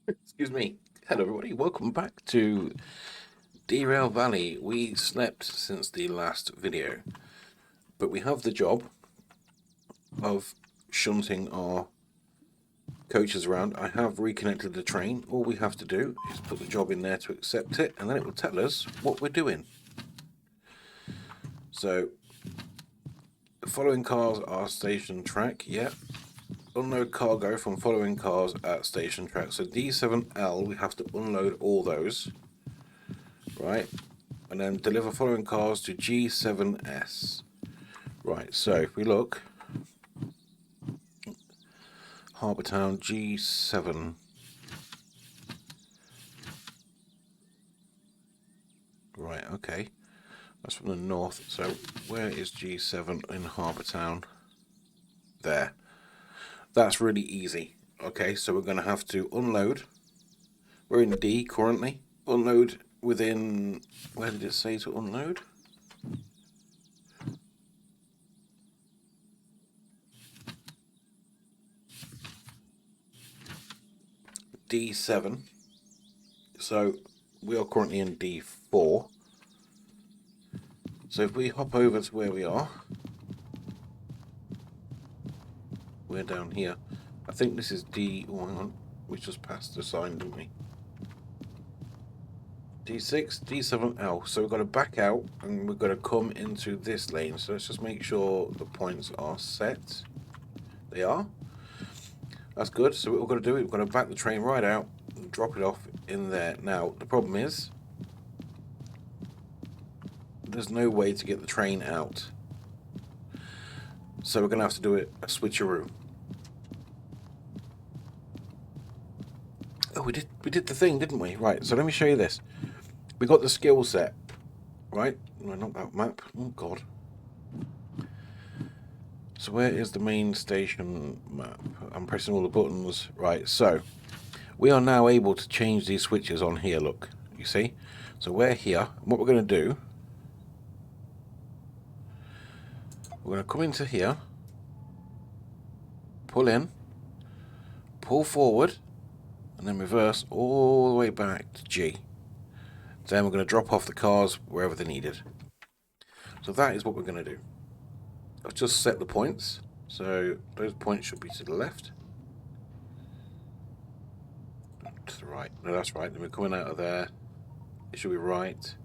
Excuse me. Hello, everybody. Welcome back to Derail Valley. We slept since the last video, but we have the job of shunting our coaches around. I have reconnected the train. All we have to do is put the job in there to accept it, and then it will tell us what we're doing. So, the following cars are station track. Yep. Unload cargo from following cars at station track. So D7L, we have to unload all those. Right, and then deliver following cars to G7S. Right, so if we look, Harbour Town G7. Right, okay, that's from the north. So where is G7 in Harbour Town? There. That's really easy. Okay, so we're going to have to unload. We're in D currently. Unload within, where did it say to unload? D7. So we are currently in D4. So if we hop over to where we are, we're down here. I think this is D. Oh, hang on. We just passed the sign, didn't we? D6, D7L. So we've got to back out and we've got to come into this lane. So let's just make sure the points are set. They are. That's good. So what we're going to do is we're going to back the train right out and drop it off in there. Now, the problem is there's no way to get the train out. So we're going to have to do it a switcheroo. Oh, we did the thing, didn't we? Right, so let me show you this. We got the skill set, right? No, not that map. Oh, God. So where is the main station map? I'm pressing all the buttons. Right, so we are now able to change these switches on here, look. You see? So we're here. And what we're going to do, we're going to come into here, pull in, pull forward, and then reverse all the way back to G. Then we're going to drop off the cars wherever they're needed. So that is what we're going to do. I've just set the points. So those points should be to the left. To the right. No, that's right. Then we're coming out of there. It should be right.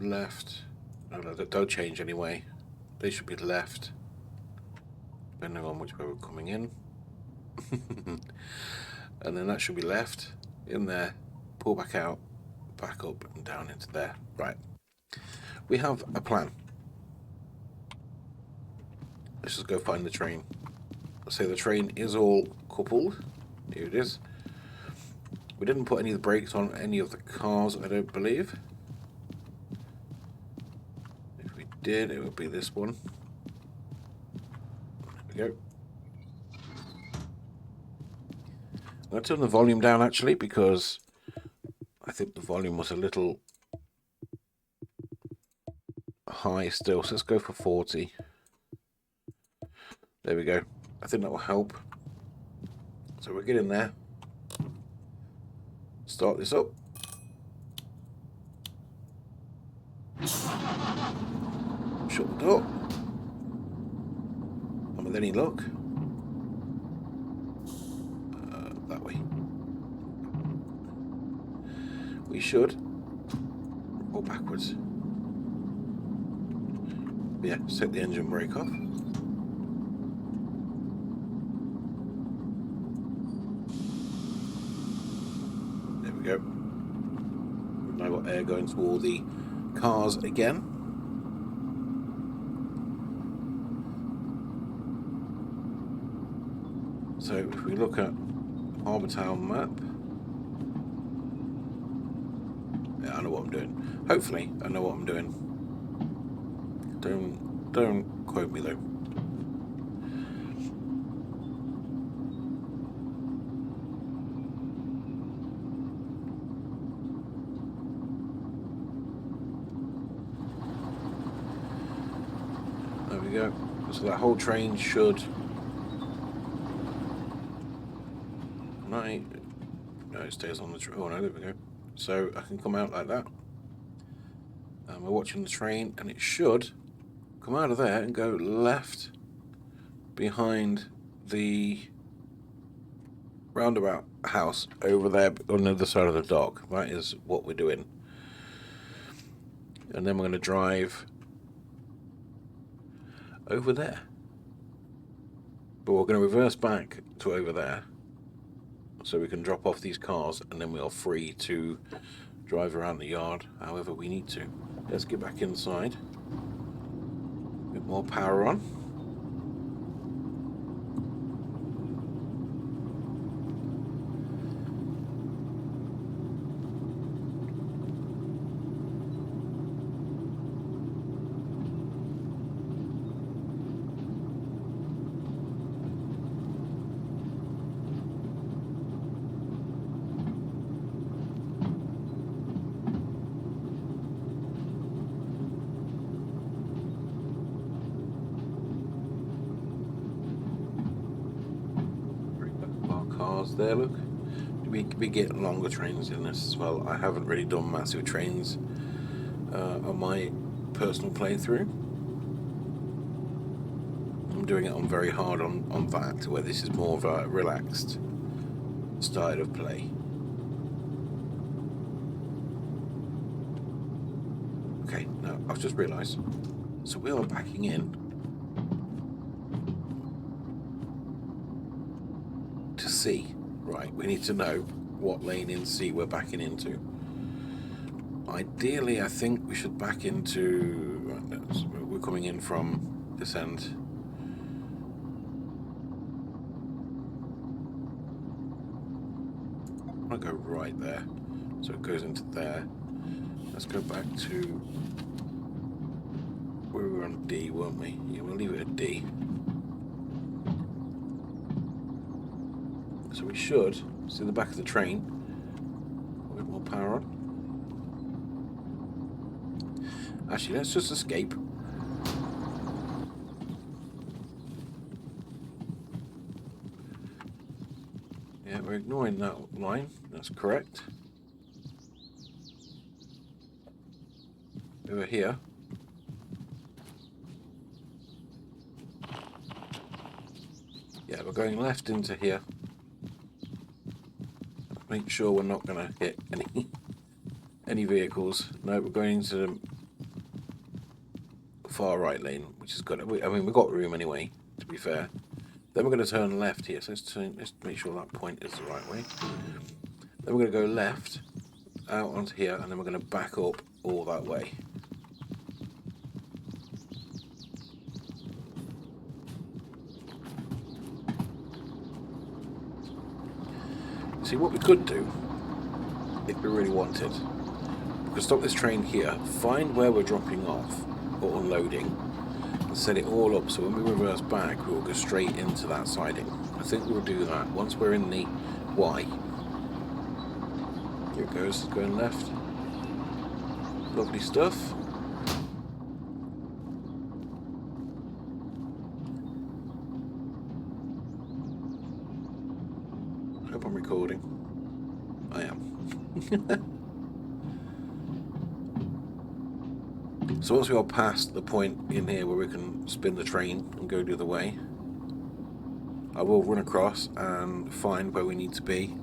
Left. No, don't change anyway. They should be left. Depending on which way we're coming in. And then that should be left. In there. Pull back out. Back up and down into there. Right. We have a plan. Let's just go find the train. So the train is all coupled. Here it is. We didn't put any of the brakes on any of the cars, I don't believe. If we did, it would be this one. There we go. I'm going to turn the volume down actually because I think the volume was a little high still. So let's go for 40. There we go. I think that will help. So we're getting there. Start this up. Shut the door. And with any luck, that way. We should go backwards. Yeah, set the engine brake off. There we go. Now got air going to all the cars again. So if we look at Harbour Town map, yeah, I know what I'm doing. Hopefully, I know what I'm doing. Don't quote me though. There we go. So that whole train should. Right. No, it stays on the train. Oh no, there we go. So I can come out like that. And we're watching the train, and it should come out of there and go left behind the roundabout house over there on the other side of the dock. That is what we're doing. And then we're going to drive over there. But we're going to reverse back to over there so we can drop off these cars, and then we are free to drive around the yard however we need to. Let's get back inside. A bit more power on. There, look. We get longer trains in this as well. I haven't really done massive trains on my personal playthrough. I'm doing it on very hard on that, where this is more of a relaxed style of play. Okay, no, I've just realised. So we are backing in to C. Right, we need to know what lane in C we're backing into. Ideally, I think we should back into... Right, we're coming in from this end. I'll go right there. So it goes into there. Let's go back to... we were on D, weren't we? Yeah, we'll leave it at D. So we should see the back of the train. A bit more power on. Actually, let's just escape. Yeah, we're ignoring that line. That's correct. Over here. Yeah, we're going left into here. Make sure we're not going to hit any vehicles. No, we're going into the far right lane, which is good. I mean, we've got room anyway, to be fair. Then we're going to turn left here. So let's make sure that point is the right way. Then we're going to go left out onto here, and then we're going to back up all that way. See, what we could do, if we really wanted, we could stop this train here, find where we're dropping off or unloading, and set it all up so when we reverse back, we'll go straight into that siding. I think we'll do that once we're in the Y. Here it goes, going left. Lovely stuff. Hope I'm recording. I am. So once we are past the point in here where we can spin the train and go the other way, I will run across and find where we need to be,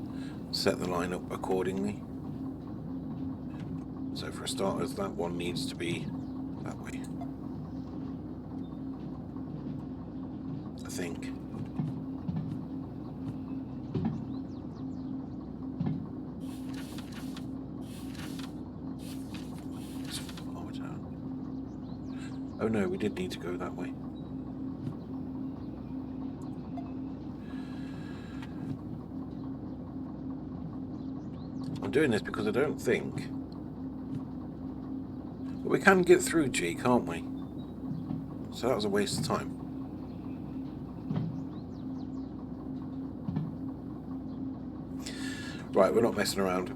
set the line up accordingly. So for starters, that one needs to be that way, I think. Oh no, we did need to go that way. I'm doing this because I don't think... But we can get through G, can't we? So that was a waste of time. Right, we're not messing around.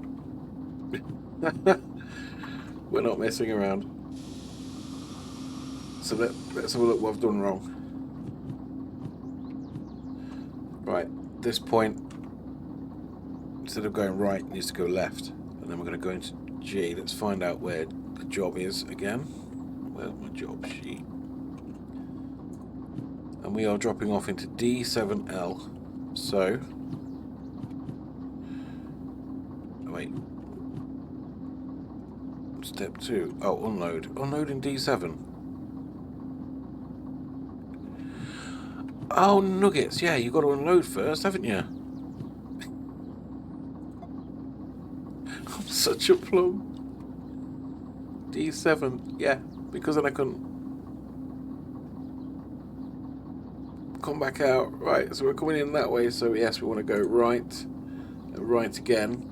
We're not messing around. So let's have a look what I've done wrong. Right, this point instead of going right, it needs to go left. And then we're going to go into G. Let's find out where the job is again. Where's my job sheet? And we are dropping off into D7L. So, oh wait. Step 2. Oh, unload. Unload in D7. Oh, nuggets. Yeah, you've got to unload first, haven't you? I'm such a plum. D7. Yeah, because then I couldn't come back out. Right, so we're coming in that way. So, yes, we want to go right and right again.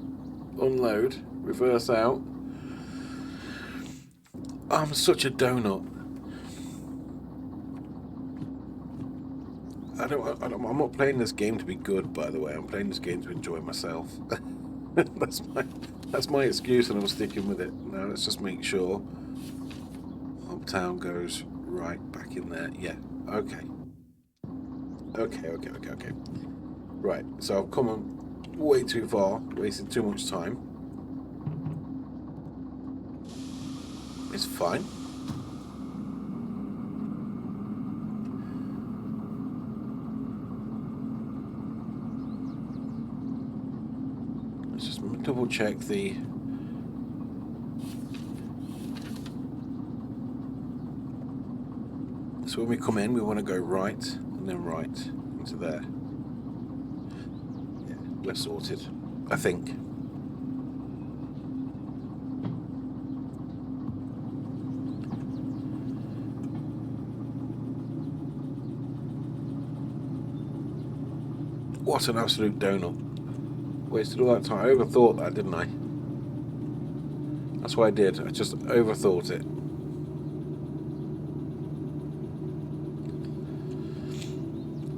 Unload. Reverse out. I'm such a donut. I'm not playing this game to be good, by the way. I'm playing this game to enjoy myself. That's my excuse, and I'm sticking with it. Now let's just make sure Uptown goes right back in there. Yeah. Okay. Okay. Right. So I've come on way too far, wasted too much time. It's fine. Let's just double check the... So when we come in, we want to go right and then right into there. Yeah, we're sorted, I think. What an absolute donut. Wasted all that time. I overthought that, didn't I? That's what I did. I just overthought it.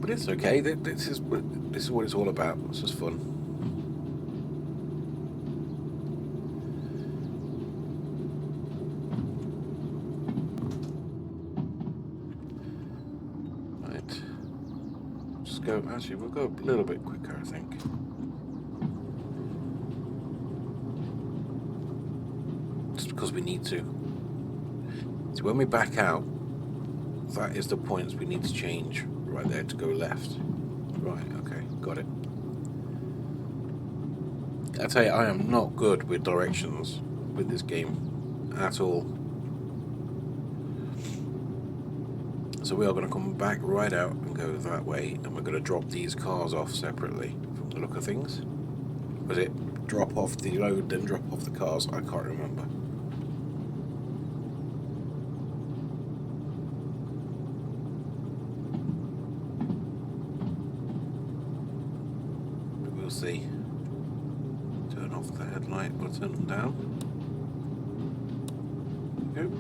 But it's okay. This is what it's all about. It's just fun. Right. Just go. Actually, we'll go a little bit quicker, I think. Just because we need to. So when we back out, that is the points we need to change. Right there to go left. Right, okay, got it. I tell you, I am not good with directions with this game at all. So we are going to come back right out and go that way, and we're going to drop these cars off separately from the look of things. Was it drop off the load, then drop off the cars? I can't remember. See. Turn off the headlight or turn them down. There we go.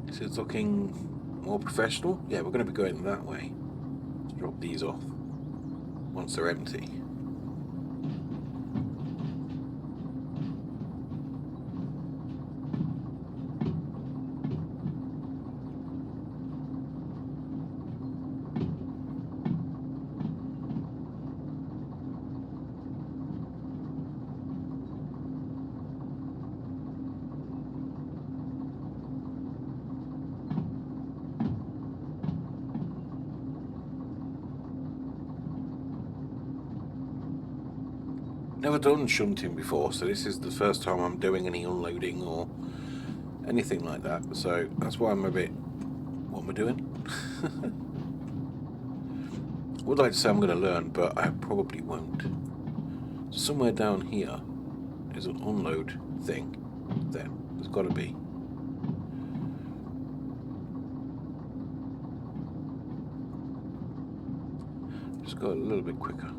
This is looking more professional. Yeah, we're going to be going that way. Let's drop these off once they're empty. Never done shunting before, so this is the first time I'm doing any unloading or anything like that, so that's why I'm a bit... What am I doing? I would like to say I'm going to learn, but I probably won't. Somewhere down here is an unload thing. There's got to be. Just go a little bit quicker.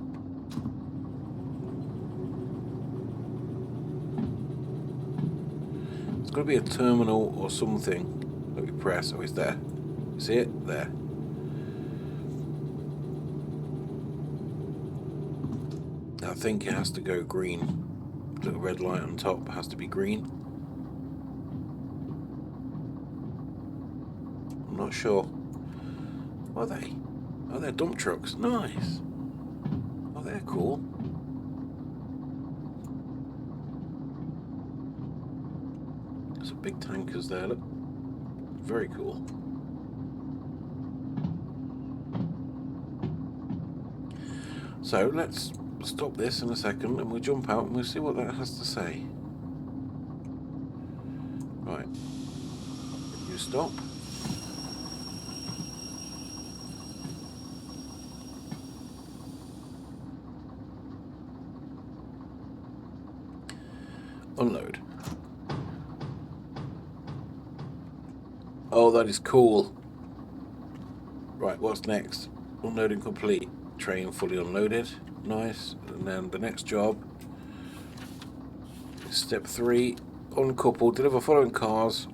There's got to be a terminal or something that we press. Oh, it's there. You see it? There. I think it has to go green little red light on top has to be green. I'm not sure. Are they? Oh, they're dump trucks. Nice. Oh, they're cool. There's some big tankers there, look. Very cool. So let's stop this in a second and we'll jump out and we'll see what that has to say. Right. You stop. Unload. Oh, that is cool. Right, what's next? Unloading complete. Train fully unloaded. Nice. And then the next job is step 3. Uncouple. Deliver following cars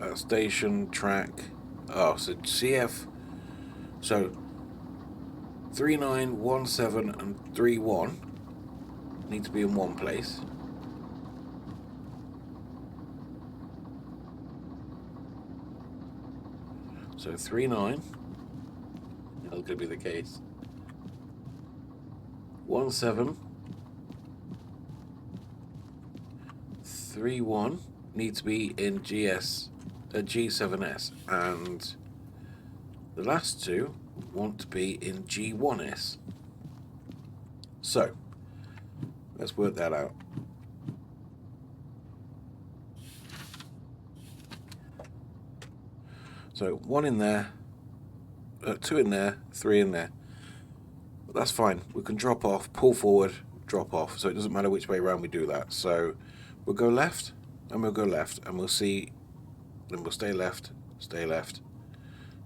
at station, track. Oh, so CF. So 39, 17 and 31 need to be in one place. So 39, that's going to be the case. 17, 31 need to be in G7S, and the last two want to be in G1S. So let's work that out. So 1 in there, 2 in there, 3 in there. That's fine. We can drop off, pull forward, drop off. So it doesn't matter which way around we do that. So we'll go left and we'll go left and we'll see. Then we'll stay left, stay left,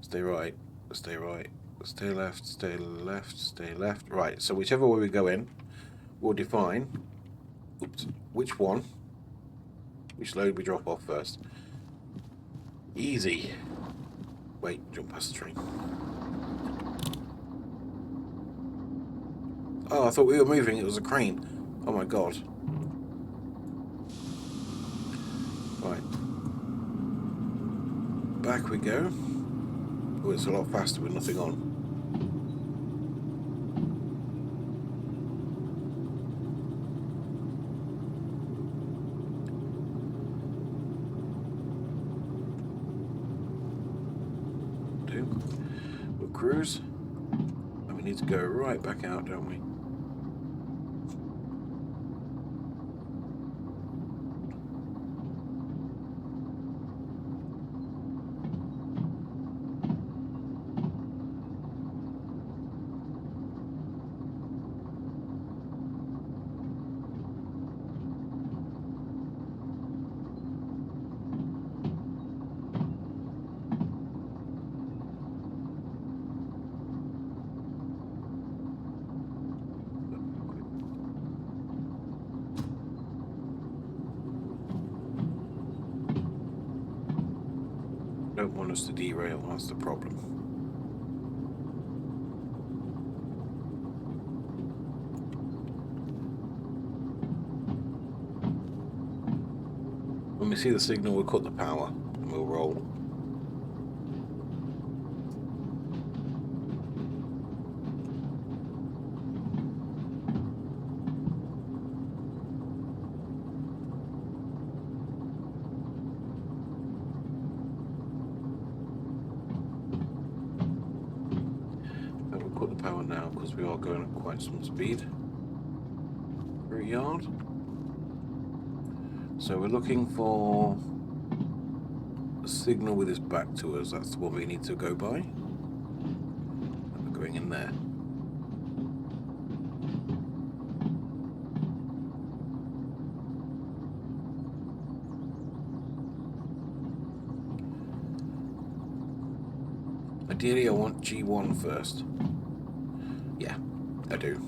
stay right, stay right, stay left, stay left, stay left. Right. So whichever way we go in, we'll define which one, which load we drop off first. Easy. Wait, jump past the train. Oh, I thought we were moving, it was a crane. Oh my god. Right. Back we go. Oh, it's a lot faster with nothing on. We'll cruise. And we need to go right back out, don't we? Don't want us to derail, that's the problem. When we see the signal, we'll cut the power and we'll roll. Put the power now because we are going at quite some speed per yard. So we're looking for a signal with his back to us. That's the one we need to go by. And we're going in there. Ideally, I want G1 first. Yeah, I do,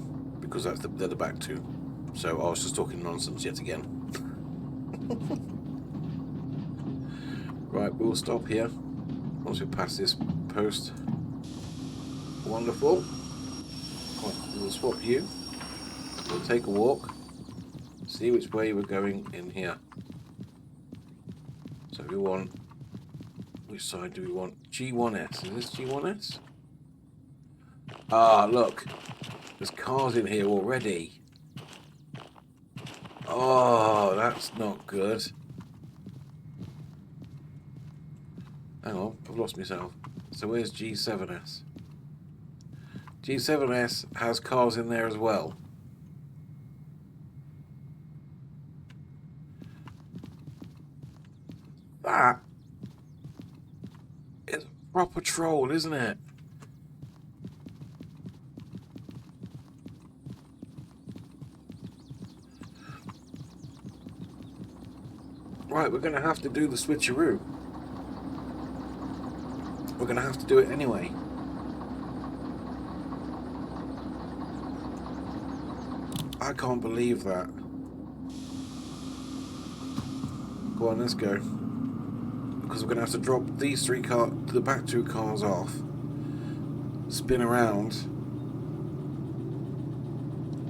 because they're the back two. So I was just talking nonsense yet again. Right, we'll stop here once we pass this post. Wonderful. Right, we'll swap you. We'll take a walk. See which way we're going in here. So we want, which side do we want? G1S. Is this G1S? Ah, look. There's cars in here already. Oh, that's not good. Hang on, I've lost myself. So where's G7S? G7S has cars in there as well. That is a proper troll, isn't it? Right, we're going to have to do the switcheroo. We're going to have to do it anyway. I can't believe that. Go on, let's go. Because we're going to have to drop these the back two cars off, spin around,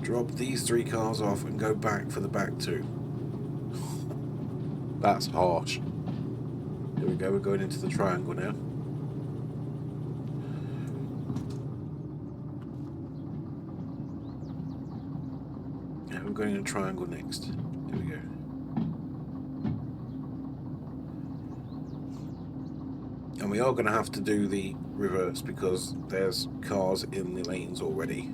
drop these 3 cars off and go back for the back 2. That's harsh. Here we go, we're going into the triangle now. Yeah, we're going in a triangle next. Here we go. And we are going to have to do the reverse because there's cars in the lanes already.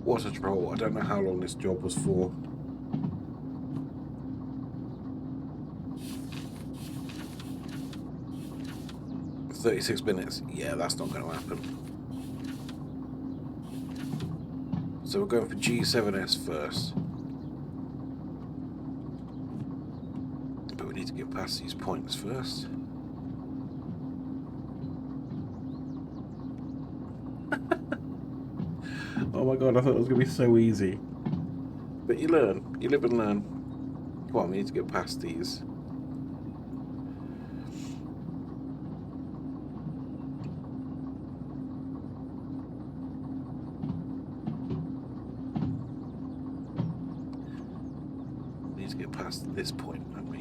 What a troll. I don't know how long this job was for. "36 minutes. Yeah, that's not going to happen. So we're going for G7S first. But we need to get past these points first. Oh my god, I thought it was going to be so easy. But you learn. You live and learn. Come on, we need to get past these. We need to get past this point, don't we?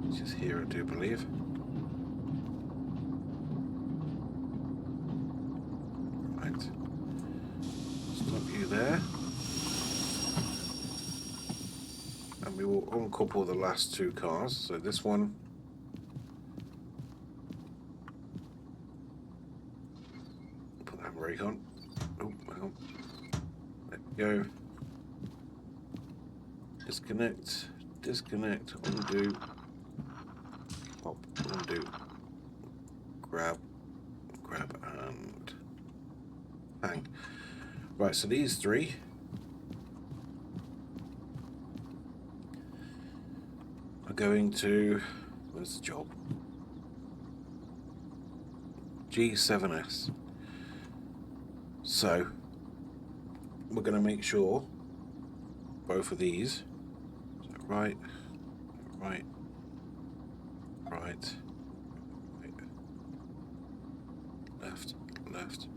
Which is here, I do believe. Right. Stop you there. And we will uncouple the last 2 cars. So this one. Put that brake on. Oh, hang on. There we go. Disconnect. Disconnect. Undo. Pop. Undo. Grab. Grab and hang. Right, so these 3 are going to, where's the job? G7S. So we're going to make sure both of these, so right, right, right, right, left, left,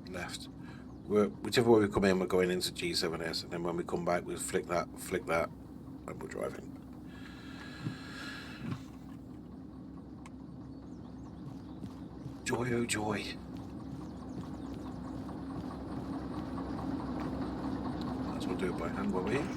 left. Whichever way we come in, we're going into G7S, and then when we come back, we'll flick that, and we're driving. Joy, oh joy. Might as well do it by hand while we're here.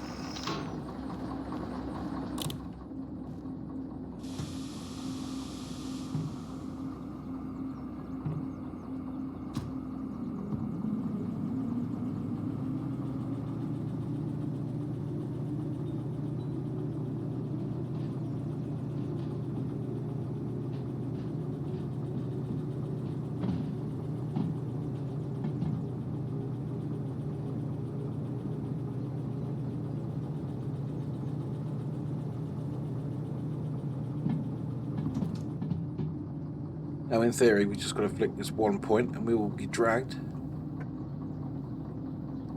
Now in theory, we just got to flick this one point and we will be dragged.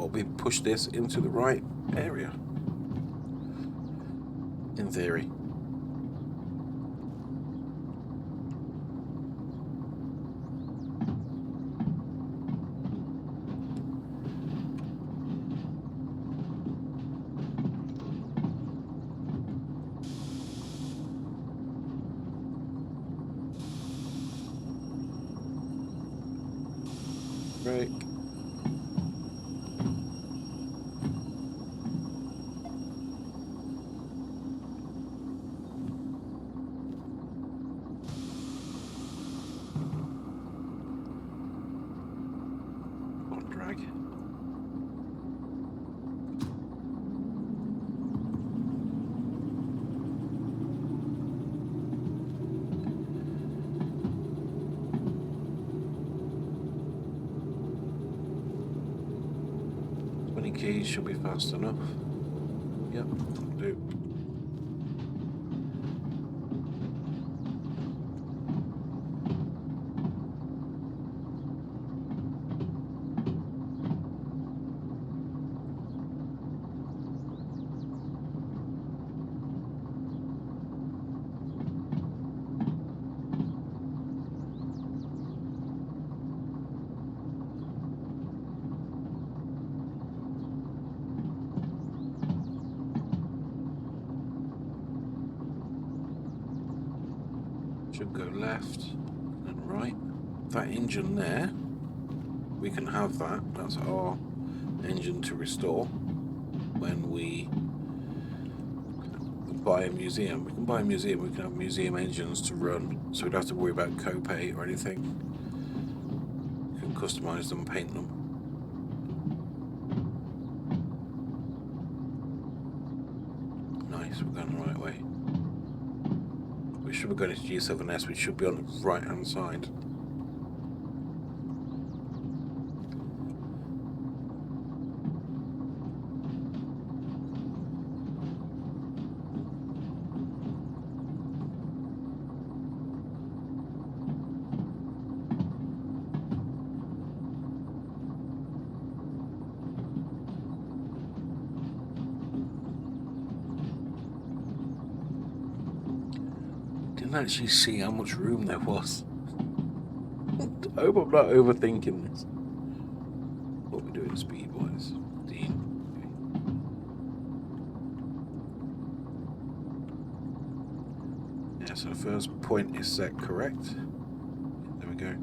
Oh probably push this into the right area. In theory. Brake. On drag. Keys should be fast enough. Yep, do. Should go left and right. That engine there, we can have that. That's our engine to restore when we buy a museum. We can buy a museum, we can have museum engines to run, so we don't have to worry about copay or anything. We can customise them, paint them. Nice, we're going the right way. We should be going to G7S, we should be on the right hand side. Didn't actually see how much room there was. I hope I'm not overthinking this. What are we doing speed wise? 15. Okay. Yeah, so the first point is set correct. There we go.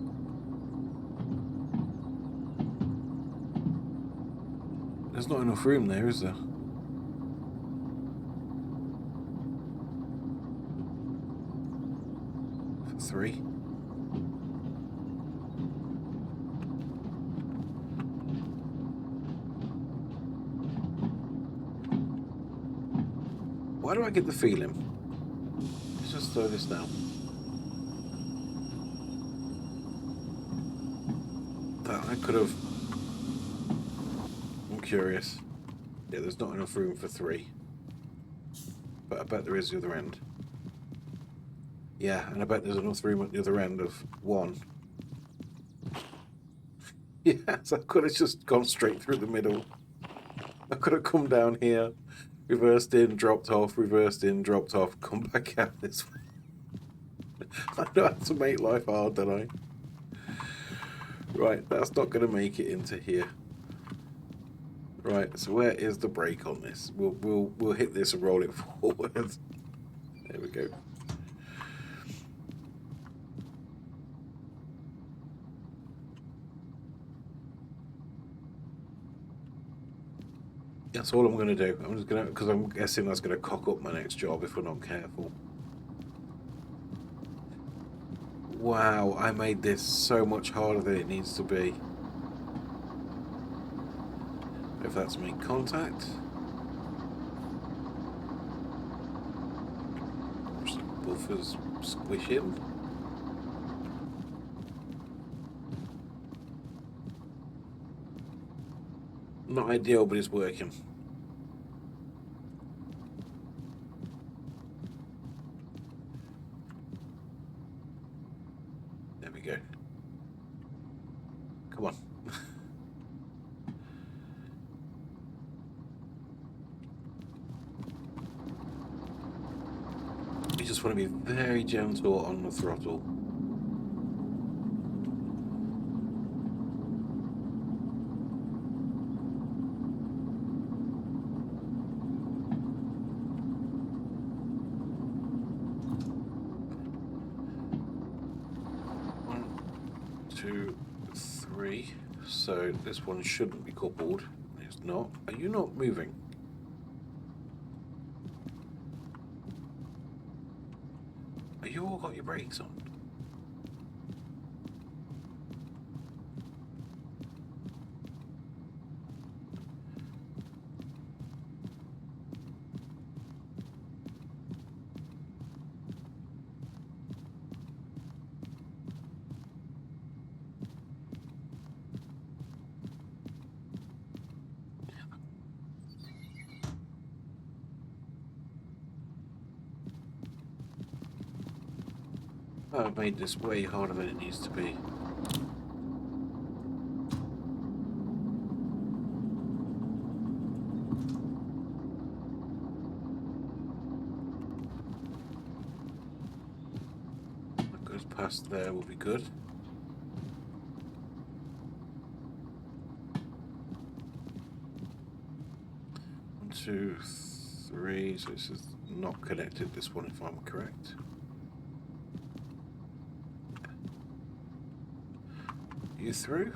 There's not enough room there, is there? For 3. Why do I get the feeling? Let's just throw this down. That I could have. I'm curious. Yeah, there's not enough room for 3. But I bet there is the other end. Yeah, and I bet there's enough room at the other end of 1. Yes, I could have just gone straight through the middle. I could have come down here, reversed in, dropped off, reversed in, dropped off, come back out this way. I know how to make life hard, don't I? Right, that's not going to make it into here. Right, so where is the brake on this? We'll hit this and roll it forward. There we go. That's all I'm going to do. I'm just going to, because I'm guessing that's going to cock up my next job if we're not careful. Wow, I made this so much harder than it needs to be. If that's make contact. Some buffers squish in. Not ideal, but it's working. There we go. Come on. You just want to be very gentle on the throttle. One, two, three. So this one shouldn't be coupled. It's not. Are you not moving? Are you all got your brakes on? I've made this way harder than it needs to be. What goes past there will be good. One, two, three. So this is not connected, this one, if I'm correct. You through?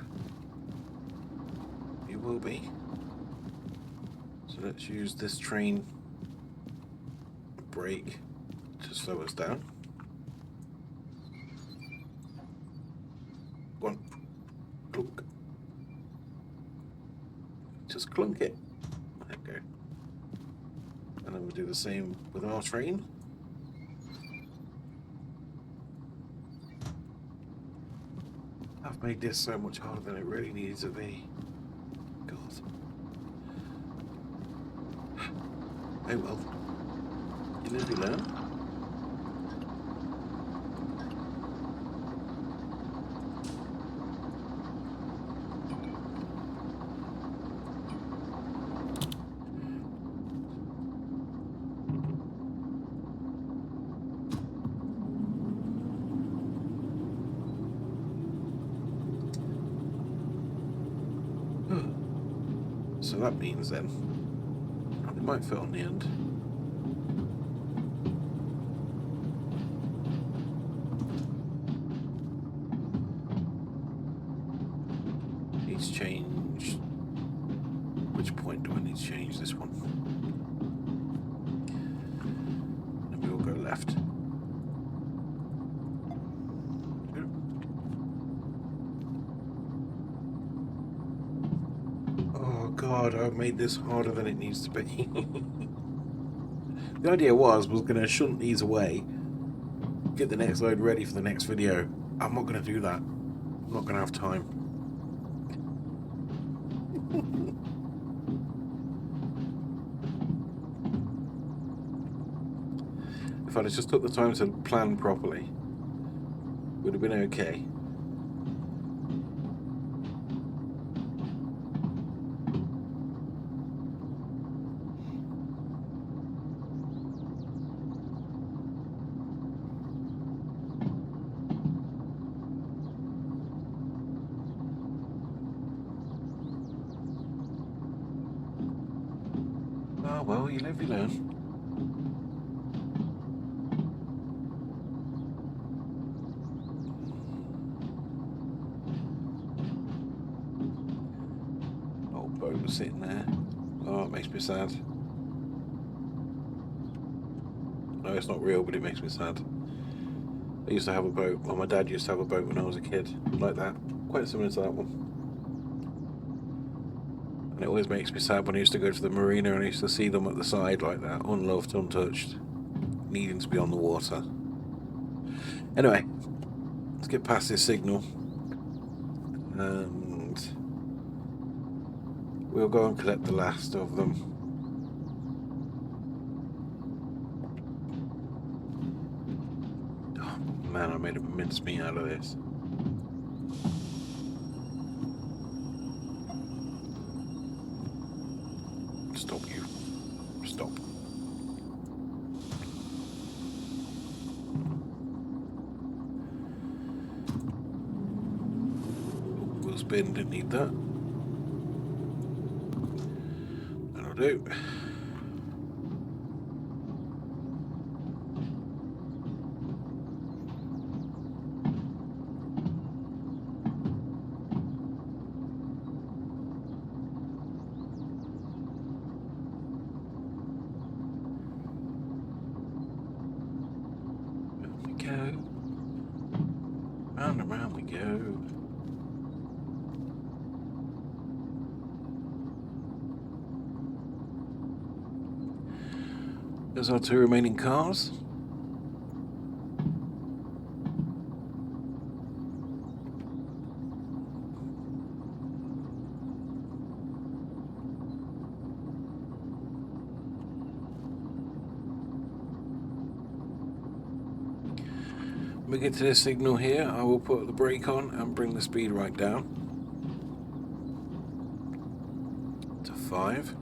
You will be. So let's use this train brake to slow us down. Go on. Clunk. Just clunk it. There we go. And then we'll do the same with our train. I've made this so much harder than it really needs to be. God. Oh well. You live, you learn. So that means then it might fit on the end. Needs change. Which point do I need to change this one? And we will go left. God, I've made this harder than it needs to be. The idea was going to shunt these away, get the next load ready for the next video. I'm not going to do that. I'm not going to have time. If I'd have just took the time to plan properly, it would have been okay. Oh well, you live, you learn. Old boat was sitting there. Oh, it makes me sad. No, it's not real, but it makes me sad. I used to have a boat, well, my dad used to have a boat when I was a kid, like that. Quite similar to that one. And it always makes me sad when I used to go to the marina and I used to see them at the side like that, unloved, untouched, needing to be on the water. Anyway, let's get past this signal. And we'll go and collect the last of them. Oh man, I made a mincemeat out of this. Stop you. Stop. bin, didn't need that. That'll do. Round we go. Round and round we go. There's our two remaining cars. When we get to this signal here, I will put the brake on and bring the speed right down to 5.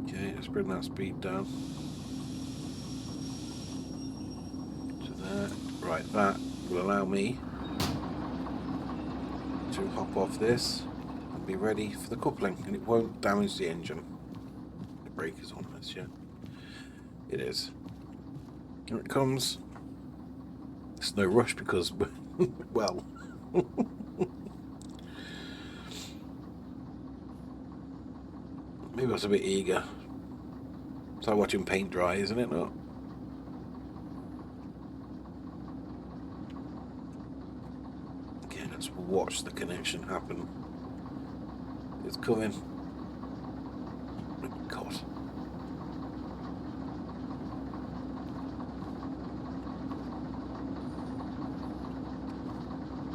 Okay, let's bring that speed down to that. Right, that will allow me to hop off this and be ready for the coupling, and it won't damage the engine. The brake is on this, yeah. It is. Here it comes. It's no rush because, well, maybe I was a bit eager. It's like watching paint dry, isn't it? Not. Okay, let's watch the connection happen. It's coming. Oh God.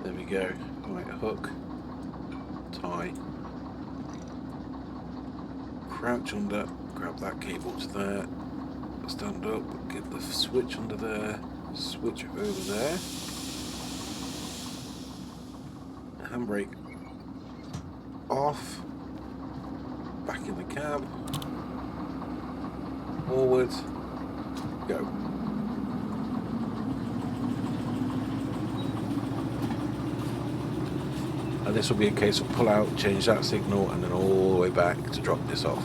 There we go. Right, hook, tie, crouch under, grab that cable to there, stand up, get the switch under there, switch over there, handbrake off, back in the cab, forward, go. And this will be a case of pull out, change that signal, and then all the way back to drop this off.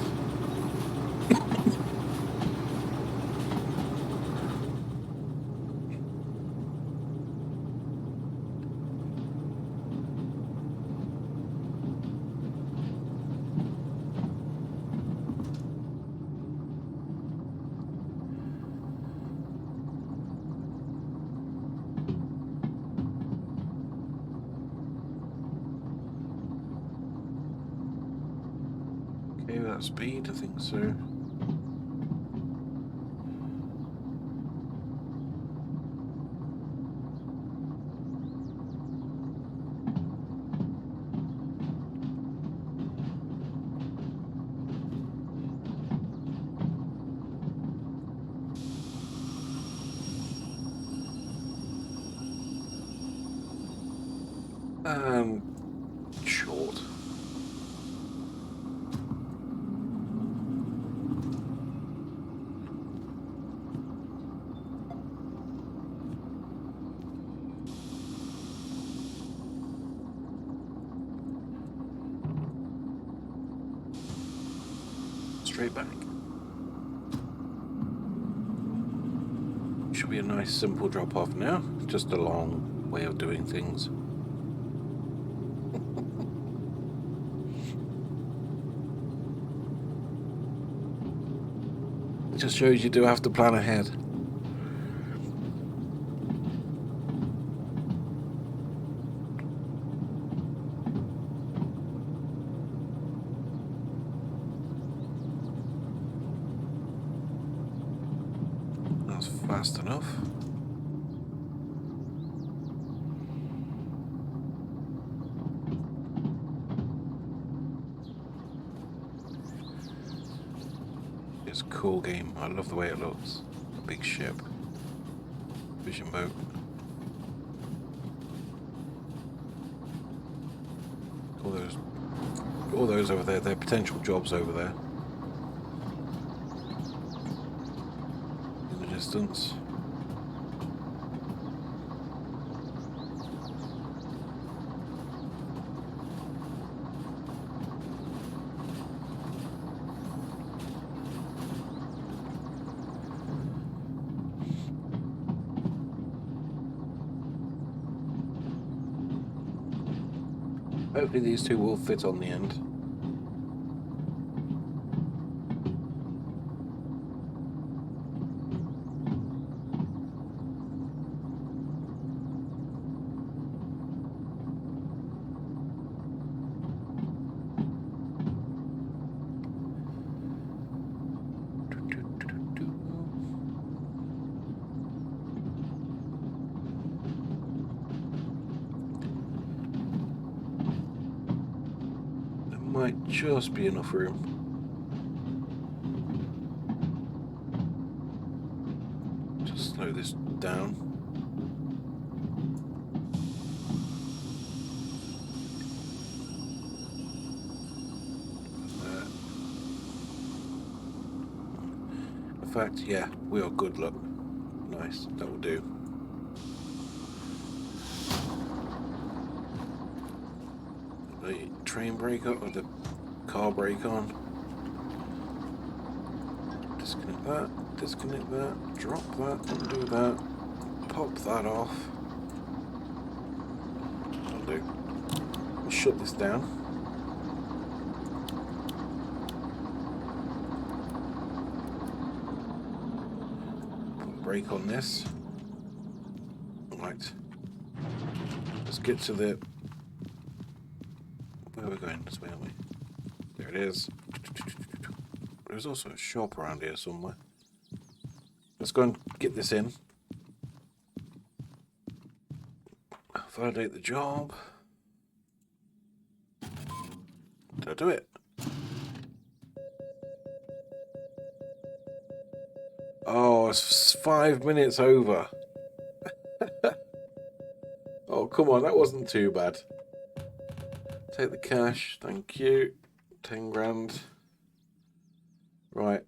Okay, that speed, I think so. Short. Straight back. Should be a nice simple drop off now. Just a long way of doing things. It just shows you do have to plan ahead. That's fast enough. It's a cool game. I love the way it looks. A big ship. Fishing boat. All those over there, they're potential jobs over there. In the distance. Hopefully these two will fit on the end. Might just be enough room. Just slow this down. In fact, yeah, we are good, look. Nice, that will do. The train brake up with the car brake on. Disconnect that, drop that, undo that, pop that off. That'll do. We'll shut this down. Put brake on this. Right. Let's get to the... Where are we going? This way, aren't we? There it is. There's also a shop around here somewhere. Let's go and get this in. Validate the job. Did I do it? Oh, it's 5 minutes over. Oh, come on, that wasn't too bad. Take the cash, thank you. 10 grand. Right,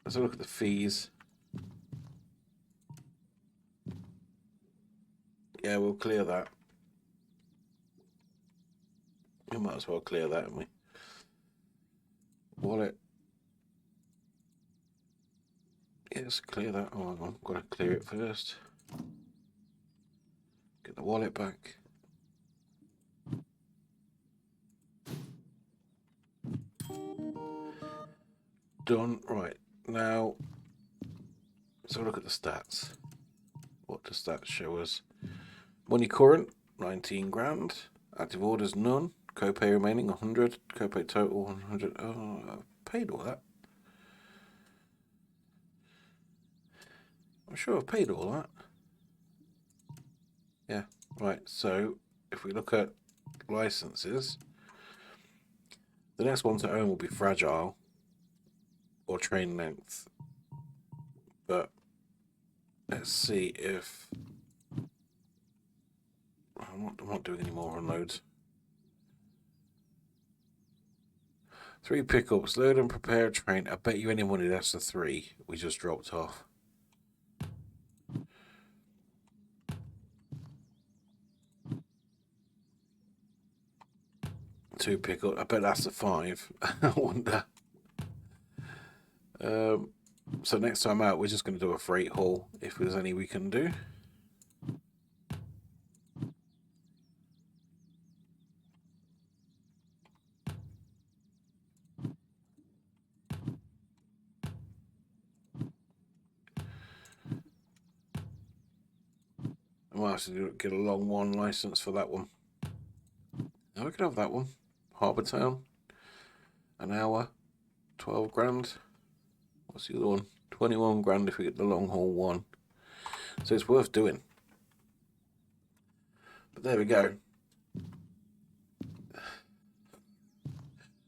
let's have a look at the fees. Yeah, we'll clear that. We might as well clear that, haven't we? Wallet. Yes, clear that. Oh, hang on, got to clear it first. Get the wallet back. Done. Right, now let's have a look at the stats. What does that show us? Money current, 19 grand. Active orders, none. Copay remaining, 100. Copay total, 100. Oh, I've paid all that. I'm sure I've paid all that. Yeah, right. So if we look at licenses, the next one to own will be fragile or train length. But let's see if I'm not doing any more unloads. 3 pickups, load and prepare train. I bet you any money that's the 3 we just dropped off. Two pickup. I bet that's the 5. I wonder. So next time out, we're just going to do a freight haul if there's any we can do. I might have to get a long one license for that one. Now we can have that one. Harbour Town. An hour. 12 grand. What's the other one? 21 grand if we get the long haul one. So it's worth doing. But there we go.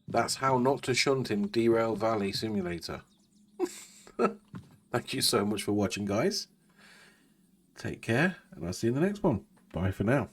That's how not to shunt in Derail Valley Simulator. Thank you so much for watching, guys. Take care, and I'll see you in the next one. Bye for now.